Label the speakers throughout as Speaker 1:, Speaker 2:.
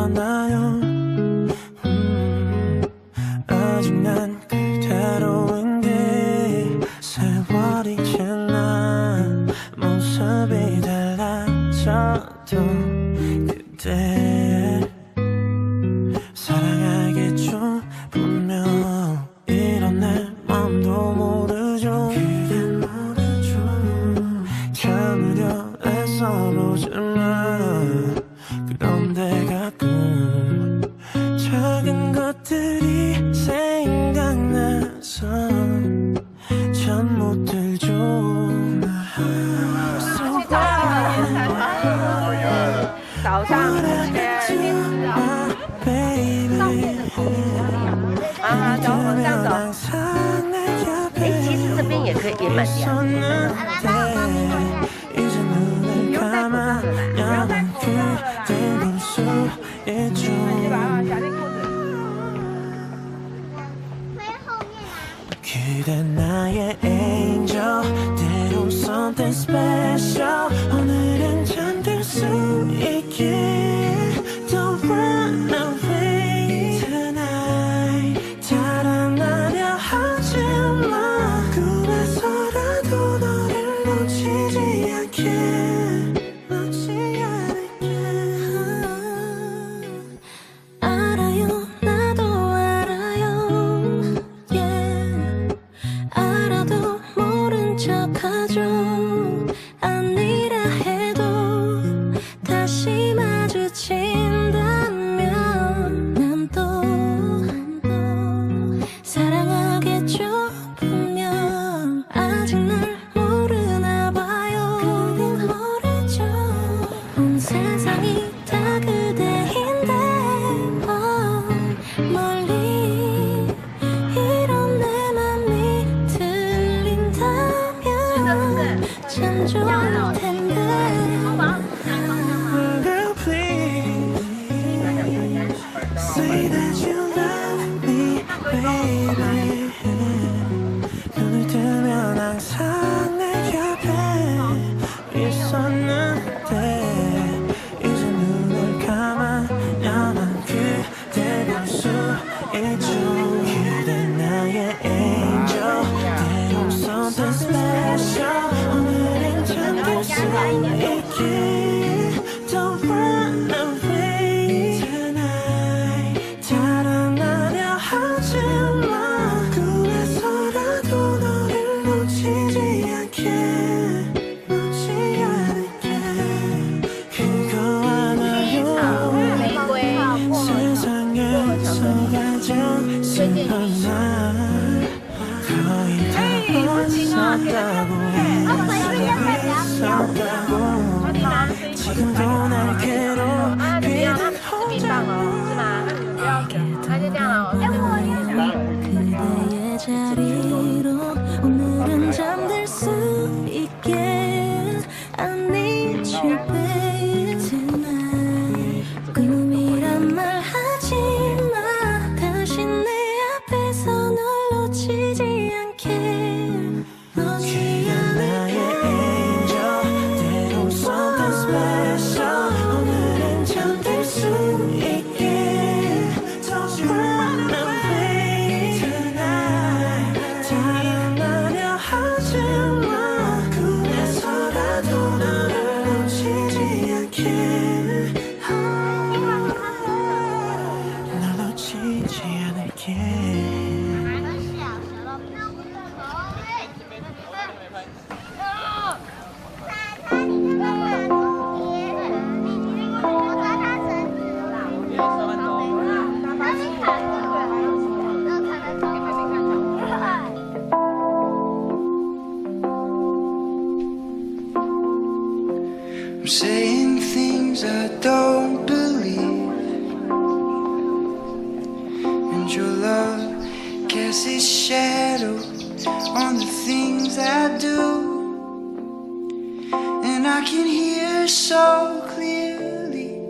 Speaker 1: 않아요. 아직 난 그대로인데 세월이 지나 모습이 달라져도 그대 사랑하겠죠. 분명 이런 내 맘도 모르죠. 그댄 모르죠. 참으려 애써보지만 그런데 가끔 작은 것들이 생각나서 잠 못 들죠.
Speaker 2: 早上啊，走，往上走。哎，其实这边也可以，也蛮凉。不用戴口罩的啦，不要戴口罩啦。去把小内裤子。
Speaker 1: 그대 나의 angel 때론 something special 오늘은 잠들 수 있게 Don't run away tonight 달아나려 하지마 꿈에서라도 너를 놓치지 않게 놓지 않을게 알아요 나도 알아요 알아도 모른 척하죠 아니라 해도 다시 마주친다면 난 또 사랑하겠죠 분명 아직 날 모르나 봐요 그댄 모르죠 온 세상이 다 그대인데 멀리 이런 내 맘이 참 좋을 텐데 Girl please Say that you love me baby 눈을 뜨면 항상 내 옆에 있었는데 이제 눈을 감아야만 그댈 볼 수 있죠 그대 나의 angel 때론 something special 오늘은 잠들 수 있게 Don't run away tonight 달아나려 하지마 꿈에서라도 너를 놓치지 않게 놓지 않을게 그거 알아요 세상에서 가장 슬픈 날 거의 다 벗었다고 지금도 날 괴롭히는 혼자 그대의 자리로 오늘은 잠들 수 있게 I need you baby tonight 꿈이란 말 하지마 다시 내 앞에서 널 놓치지 않게 놓지 않을게 something special 오늘은 잠들 수 있게 Don't run away tonight 달아나려 하지마 꿈에서라도 너를 놓치지 않게 널 놓치지 않을게
Speaker 3: I'm saying things I don't believe and your love casts its shadow on the things I do and I can hear so clearly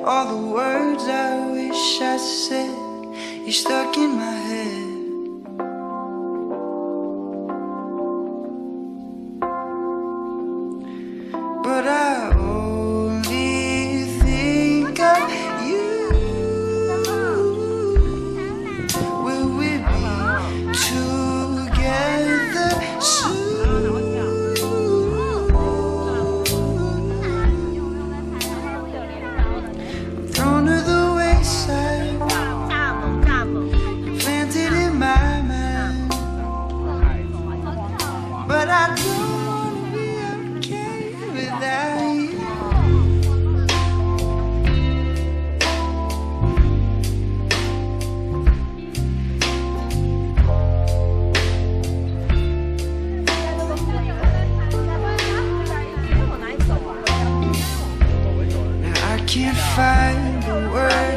Speaker 3: all the words I wish I said you're stuck in my head but I only think of you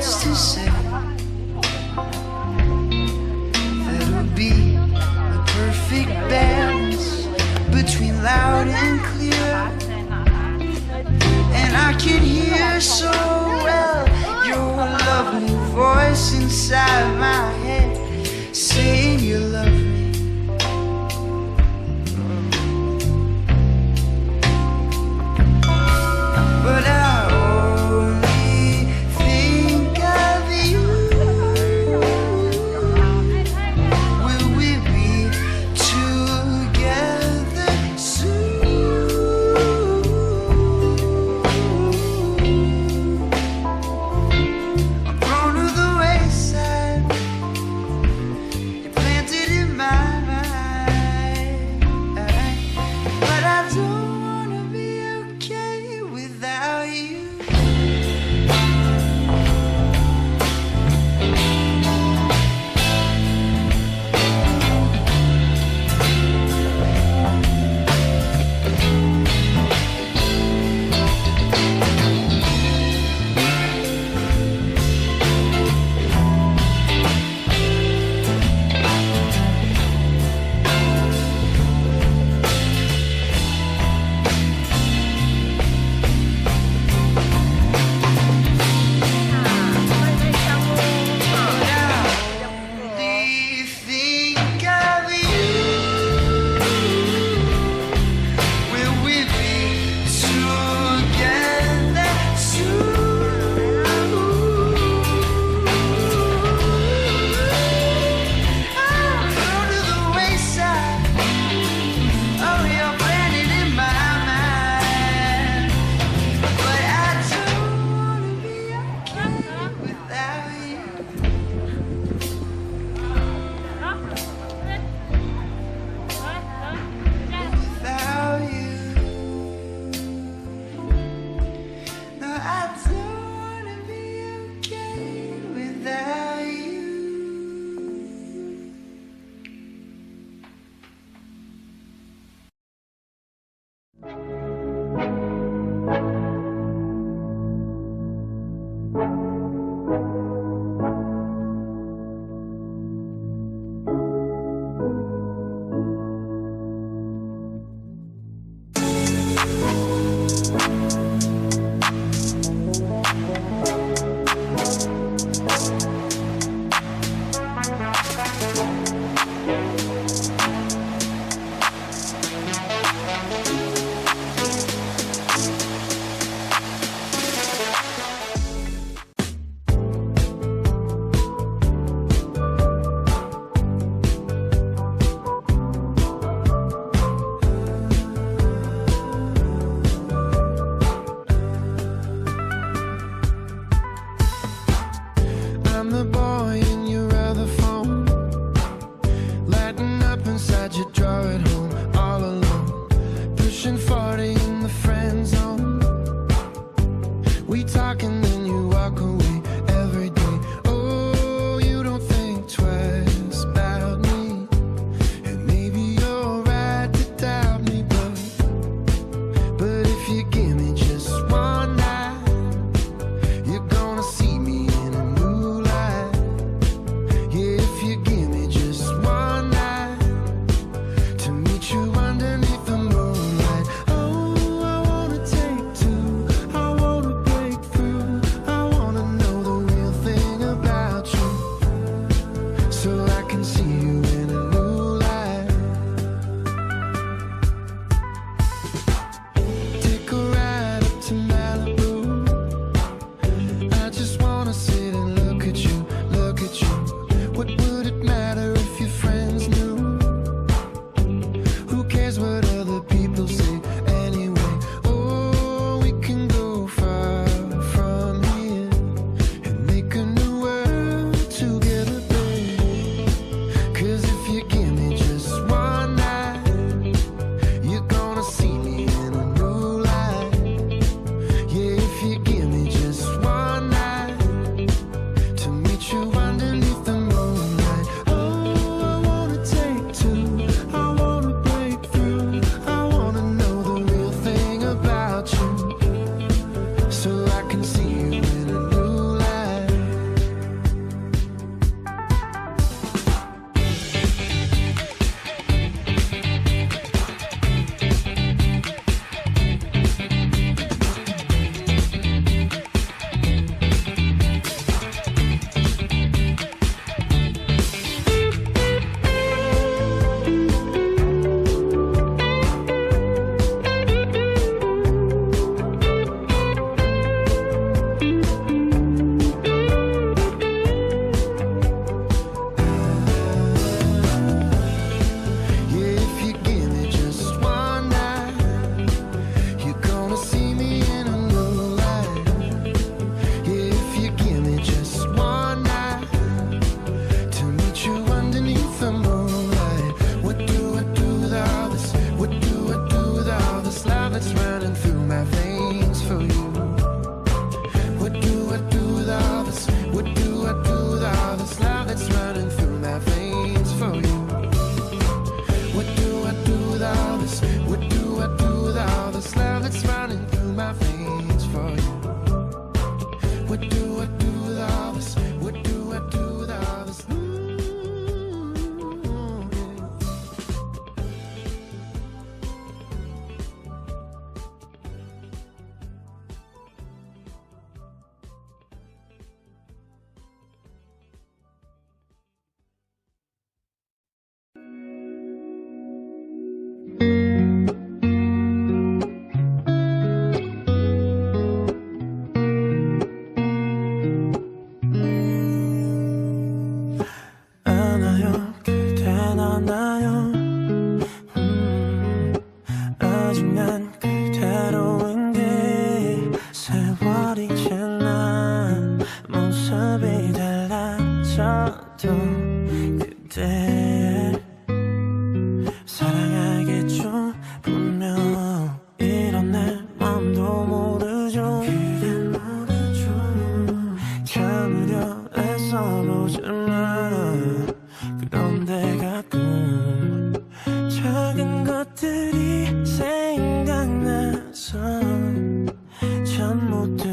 Speaker 3: words to say that'll be the perfect balance between loud and clear. And I can hear so well your lovely voice inside my head saying you love me. But I only think of you. Will we be together soon? I'm thrown to the wayside.
Speaker 1: 모습이 달라져도 그대 사랑하겠죠. 분명 이런 내 맘도 모르죠. 그댄 모르죠. 참으려 애써보지만 그런데 가끔 작은 것들이 생각나서 잠 못 들